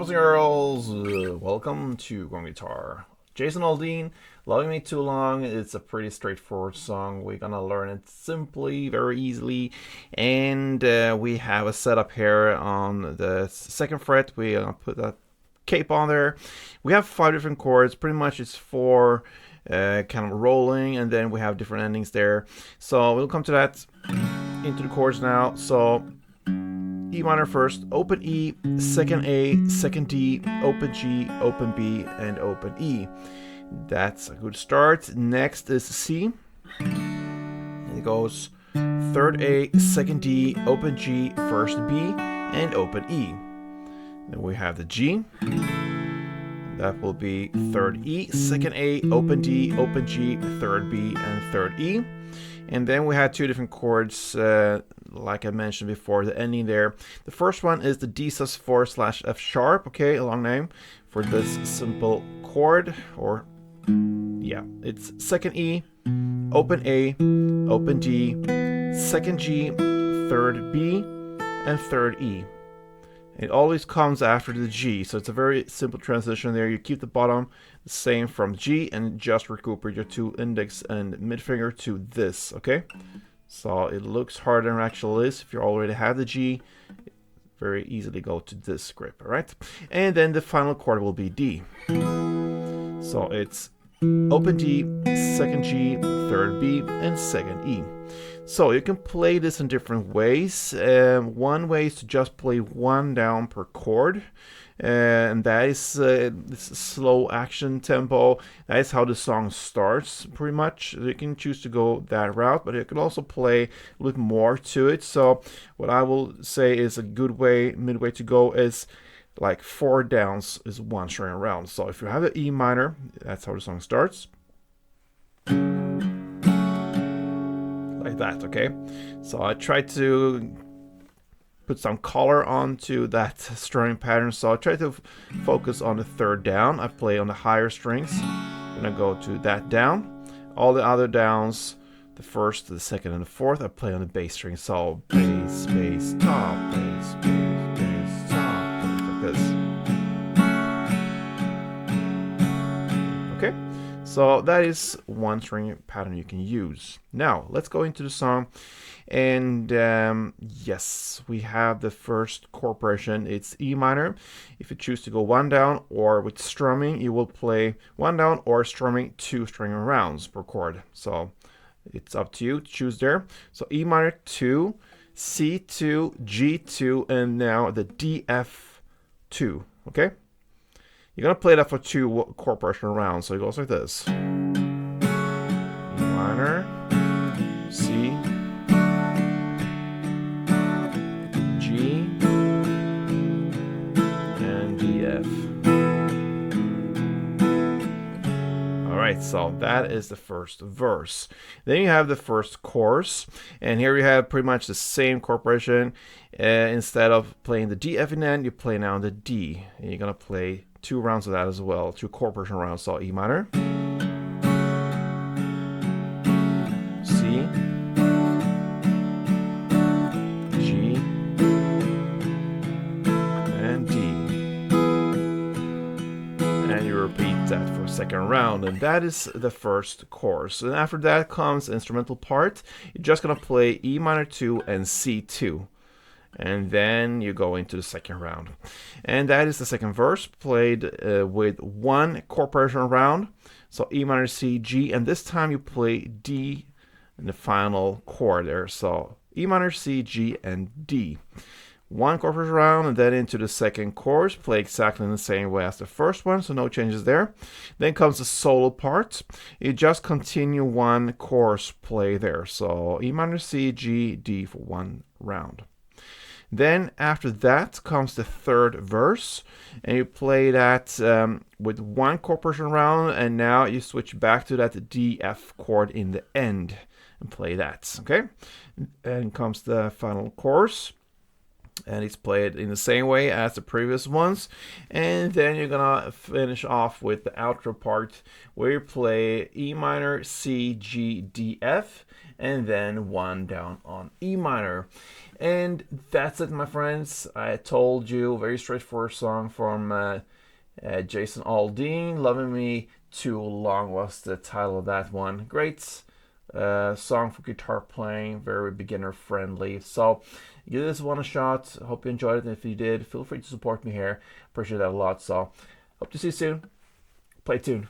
boys and girls, welcome to Gruvgear Guitar. Jason Aldean, Lovin Me Too Long. It's a pretty straightforward song. We're gonna learn it simply, very easily, and we have a setup here on the second fret. We're gonna put that cape on there. We have 5 different chords. Pretty much it's 4 kind of rolling, and then we have different endings there. So we'll come to that into the chords now. So E minor first, open E, second A, second D, open G, open B, and open E. That's a good start. Next is C. It goes third A, second D, open G, first B, and open E. Then we have the G. That will be third E, second A, open D, open G, third B, and third E. And then we had 2 different chords, like I mentioned before, the ending there. The first one is the D sus4 / F sharp, okay, a long name for this simple chord, or yeah, it's second E, open A, open D, second G, third B, and third E. It always comes after the G, so it's a very simple transition there. You keep the bottom the same from G and just recuperate your 2 index and mid finger to this, okay? So it looks harder than it actually is. If you already have the G, very easily go to this grip, all right? And then the final chord will be D. So it's open D, second G, third B, and second E. So you can play this in different ways. One way is to just play 1 down per chord, and that is this slow action tempo. That is how the song starts, pretty much. You can choose to go that route, but you can also play a little more to it. So what I will say is a good way, midway to go is like 4 downs is 1 string around. So if you have the E minor, that's how the song starts. Like that, okay? So I tried to put some color onto that strumming pattern. So I try to focus on the 3rd down. I play on the higher strings. I'm gonna go to that down. All the other downs, the 1st, the 2nd, and the 4th, I play on the bass string. So bass, bass, top, bass, bass, bass, top, bass, like this. Okay, so that is 1 string pattern you can use. Now let's go into the song, and yes, we have the first chord progression. It's E minor. If you choose to go 1 down, or with strumming, you will play 1 down or strumming 2 string rounds per chord. So it's up to you to choose there. So E minor 2, C2, G2, and now the DF2. Okay. You're gonna play that for 2 chord progression rounds, so it goes like this: E minor, C, G, and DF. Alright, so that is the first verse. Then you have the first chorus, and here you have pretty much the same chord progression. Instead of playing the D, F, and N, you play now the D, and you're gonna play 2 rounds of that as well, 2 chord progression rounds. So E minor, C, G, and D, and you repeat that for a 2nd round, and that is the first chorus. And after that comes the instrumental part. You're just gonna play E minor 2 and C2. And then you go into the 2nd round. And that is the 2nd verse, played with 1 chord progression round. So E minor, C, G, and this time you play D in the final chord there. So E minor, C, G, and D. 1 chord progression round, and then into the 2nd chorus, play exactly in the same way as the first one, so no changes there. Then comes the solo part. You just continue 1 chorus play there. So E minor, C, G, D for 1 round. Then after that comes the 3rd verse, and you play that with 1 chord progression round, and now you switch back to that D, F chord in the end and play that, okay? And comes the final chorus, and it's played in the same way as the previous ones. And then you're gonna finish off with the outro part, where you play E minor, C, G, D, F, and then 1 down on E minor. And that's it, my friends. I told you, very straightforward song from Jason Aldean. Lovin Me Too Long was the title of that one. Great song for guitar playing, very beginner friendly. So give this one a shot. Hope you enjoyed it, and if you did, feel free to support me here. Appreciate that a lot. So hope to see you soon. Play tune.